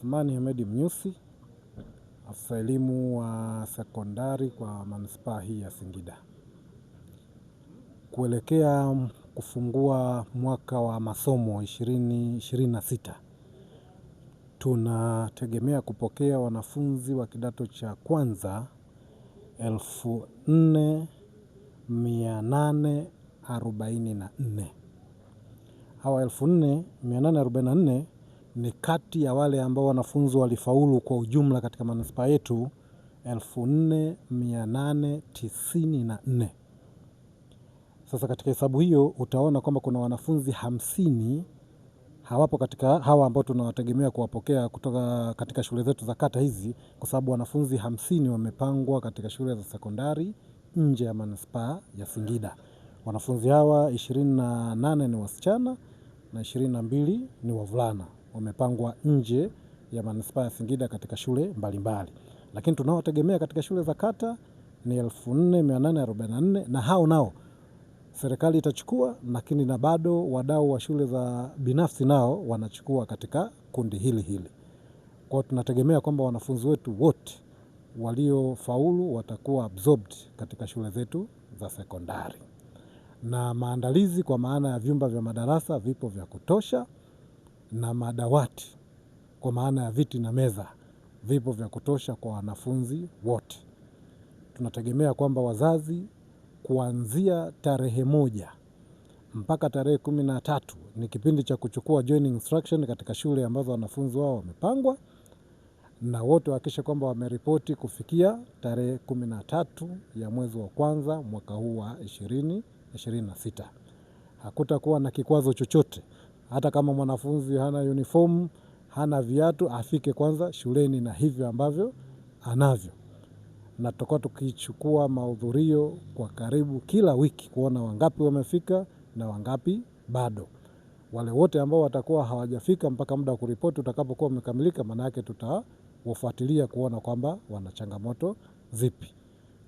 Athmani Hemedi Mnyusi, afisa elimu wa sekondari kwa manispaa hii ya Singida. Kuelekea kufungua mwaka wa masomo 2026, tunategemea kupokea wanafunzi wa kidato cha kwanza 4,844. Hawa 4,844 ni kati ya wale ambao wanafunzi walifaulu kwa ujumla katika manispaa yetu 4,894. Sasa katika hesabu hiyo utaona kwamba kuna wanafunzi 50 hawapo katika hawa ambao tunawategemea kuwapokea kutoka katika shule zetu za kata hizi, kwa sababu wanafunzi 50 wamepangwa katika shule za sekondari nje ya manispaa ya Singida. Wanafunzi hawa 28 ni wasichana na 22 ni wavulana, wamepangwa nje ya manispaa ya Singida katika shule mbalimbali. Lakini tunaotegemea katika shule za kata ni 4,844, na hao nao serikali itachukua, lakini na bado wadau wa shule za binafsi nao wanachukua katika kundi hili hili. Kwa hiyo tunategemea kwamba wanafunzi wetu wote waliofaulu watakuwa absorbed katika shule zetu za sekondari. Na maandalizi kwa maana ya vyumba vya madarasa vipo vya kutosha, na madawati kwa maana ya viti na meza vipo vya kutosha kwa wanafunzi wote. Tunategemea kwamba wazazi kuanzia tarehe 1 mpaka tarehe 13 ni kipindi cha kuchukua joining instruction katika shule ambazo wanafunzi wao wamepangwa, na wote wahakikishe kwamba wameripoti kufikia tarehe 13 ya mwezi wa kwanza mwaka huu wa 2026. Hakutakuwa na kikwazo chochote. Hata kama mwanafunzi hana uniform, hana viatu, afike kwanza shuleni na hivyo ambavyo anavyo. Na tutakuwa tukichukua mahudhurio kwa karibu kila wiki kuona wangapi wamefika na wangapi bado. Wale wote ambao watakuwa hawajafika mpaka muda wa kuripoti utakapokuwa umekamilika, maana yake tutawafuatilia kuona kwamba wana changamoto zipi.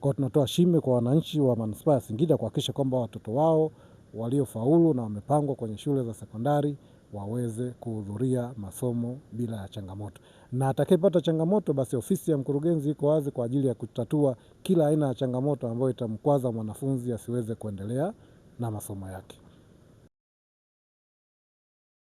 Kwa hiyo tunatoa shime kwa wananchi wa manispaa ya Singida kuhakikisha kwamba watoto wao waliofaulu na wamepangwa kwenye shule za sekondari waweze kuhudhuria masomo bila ya changamoto. Na atakayepata changamoto, basi ofisi ya mkurugenzi iko wazi kwa ajili ya kutatua kila aina ya changamoto ambayo itamkwaza mwanafunzi asiweze kuendelea na masomo yake.